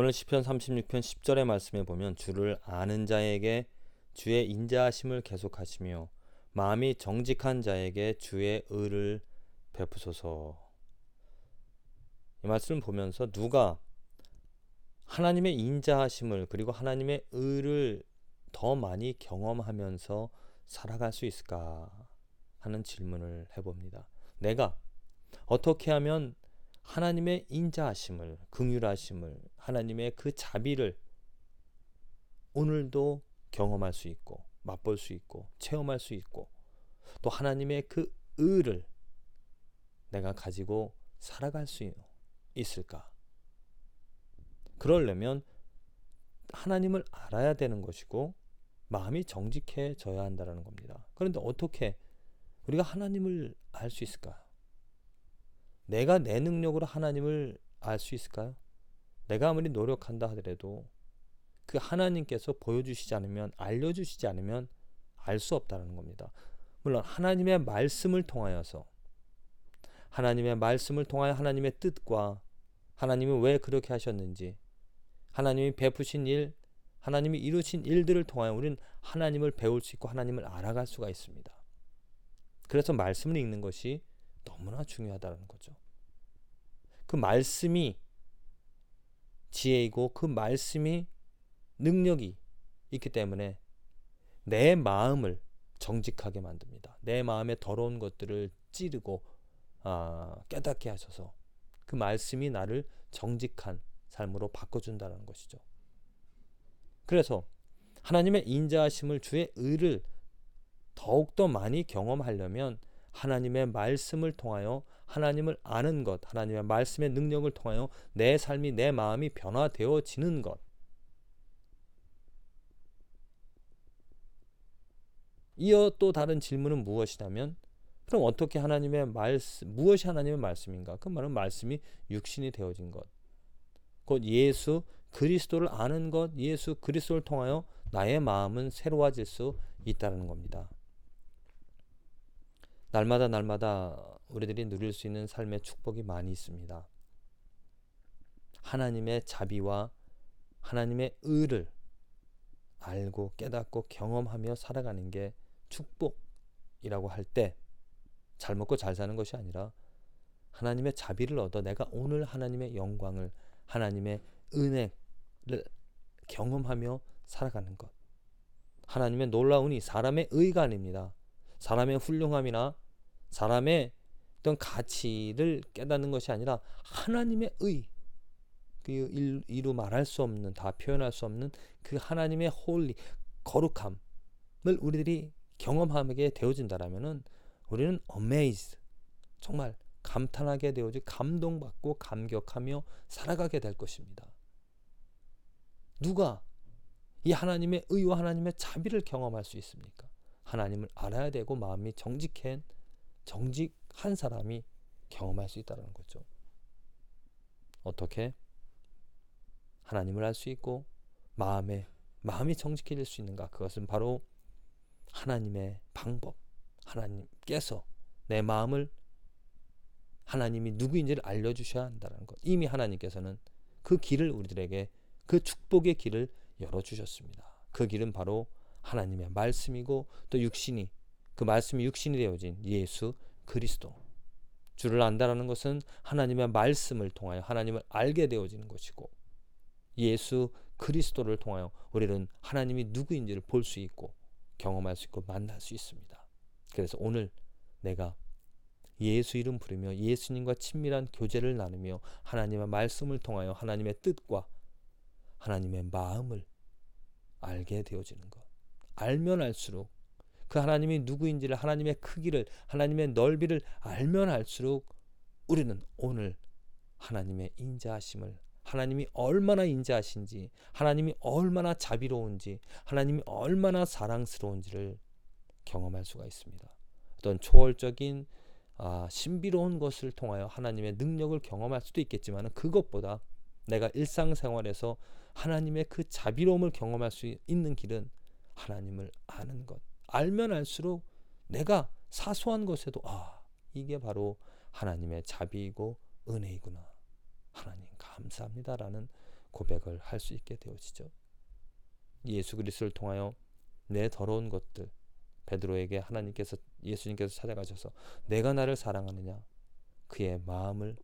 오늘 시편 36편 10절의 말씀에 보면 주를 아는 자에게 주의 인자하심을 계속하시며 마음이 정직한 자에게 주의 의를 베푸소서. 이 말씀을 보면서 누가 하나님의 인자하심을 그리고 하나님의 의를 더 많이 경험하면서 살아갈 수 있을까 하는 질문을 해봅니다. 내가 어떻게 하면 하나님의 인자하심을, 긍휼하심을, 하나님의 그 자비를 오늘도 경험할 수 있고 맛볼 수 있고 체험할 수 있고 또 하나님의 그 의를 내가 가지고 살아갈 수 있을까? 그러려면 하나님을 알아야 되는 것이고 마음이 정직해져야 한다는 겁니다. 그런데 어떻게 우리가 하나님을 알 수 있을까? 내가 내 능력으로 하나님을 알 수 있을까요? 내가 아무리 노력한다 하더라도 그 하나님께서 보여주시지 않으면, 알려주시지 않으면 알 수 없다는 겁니다. 물론 하나님의 말씀을 통하여서, 하나님의 말씀을 통하여 하나님의 뜻과 하나님이 왜 그렇게 하셨는지, 하나님이 베푸신 일, 하나님이 이루신 일들을 통하여 우리는 하나님을 배울 수 있고 하나님을 알아갈 수가 있습니다. 그래서 말씀을 읽는 것이 너무나 중요하다는 거죠. 그 말씀이 지혜이고 그 말씀이 능력이 있기 때문에 내 마음을 정직하게 만듭니다. 내 마음의 더러운 것들을 찌르고 깨닫게 하셔서 그 말씀이 나를 정직한 삶으로 바꿔준다는 것이죠. 그래서 하나님의 인자하심을, 주의 의를 더욱더 많이 경험하려면 하나님의 말씀을 통하여 하나님을 아는 것, 하나님의 말씀의 능력을 통하여 내 삶이, 내 마음이 변화되어지는 것, 이어 또 다른 질문은 무엇이냐면 그럼 어떻게 하나님의 말씀, 무엇이 하나님의 말씀인가? 그 말은 말씀이 육신이 되어진 것, 곧 예수 그리스도를 아는 것, 예수 그리스도를 통하여 나의 마음은 새로워질 수 있다는 겁니다. 날마다 우리들이 누릴 수 있는 삶의 축복이 많이 있습니다. 하나님의 자비와 하나님의 의를 알고 깨닫고 경험하며 살아가는 게 축복이라고 할 때 잘 먹고 잘 사는 것이 아니라 하나님의 자비를 얻어 내가 오늘 하나님의 영광을, 하나님의 은혜를 경험하며 살아가는 것. 하나님의 놀라우니 사람의 의가 아닙니다. 사람의 훌륭함이나 사람의 어떤 가치를 깨닫는 것이 아니라 하나님의 의, 그 이루 말할 수 없는, 다 표현할 수 없는 그 하나님의 홀리, 거룩함을 우리들이 경험하게 되어진다라면은 우리는 amazed, 정말 감탄하게 되어지, 감동받고 감격하며 살아가게 될 것입니다. 누가 이 하나님의 의와 하나님의 자비를 경험할 수 있습니까? 하나님을 알아야 되고 마음이 정직한 사람이 경험할 수 있다는 거죠. 어떻게 하나님을 알 수 있고 마음이 정직해질 수 있는가? 그것은 바로 하나님의 방법, 하나님께서 내 마음을, 하나님이 누구인지를 알려주셔야 한다는 것. 이미 하나님께서는 그 길을 우리들에게, 그 축복의 길을 열어주셨습니다. 그 길은 바로 하나님의 말씀이고 또 그 말씀이 육신이 되어진 예수 그리스도. 주를 안다라는 것은 하나님의 말씀을 통하여 하나님을 알게 되어지는 것이고, 예수 그리스도를 통하여 우리는 하나님이 누구인지를 볼 수 있고 경험할 수 있고 만날 수 있습니다. 그래서 오늘 내가 예수 이름 부르며 예수님과 친밀한 교제를 나누며 하나님의 말씀을 통하여 하나님의 뜻과 하나님의 마음을 알게 되어지는 것. 알면 알수록 그 하나님이 누구인지를, 하나님의 크기를, 하나님의 넓이를 알면 알수록 우리는 오늘 하나님의 인자하심을, 하나님이 얼마나 인자하신지, 하나님이 얼마나 자비로운지, 하나님이 얼마나 사랑스러운지를 경험할 수가 있습니다. 어떤 초월적인 신비로운 것을 통하여 하나님의 능력을 경험할 수도 있겠지만 그것보다 내가 일상생활에서 하나님의 그 자비로움을 경험할 수 있는 길은 하나님을 아는 것. 알면 알수록 내가 사소한 것에도 이게 바로 하나님의 자비이고 은혜이구나, 하나님 감사합니다라는 고백을 할 수 있게 되어지죠. 예수 그리스도를 통하여 내 더러운 것들, 베드로에게 예수님께서 찾아가셔서 내가 나를 사랑하느냐, 그의 마음을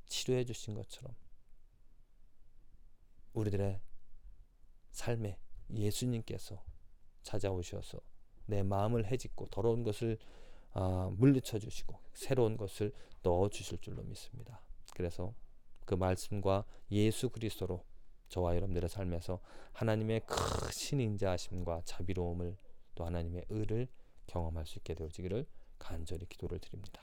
치료해 주신 것처럼 우리들의 삶에 예수님께서 찾아오셔서 내 마음을 헤집고 더러운 것을 물리쳐 주시고 새로운 것을 넣어 주실 줄로 믿습니다. 그래서 그 말씀과 예수 그리스도로 저와 여러분들의 삶에서 하나님의 크신 인자하심과 자비로움을 또 하나님의 의를 경험할 수 있게 되어지기를 간절히 기도를 드립니다.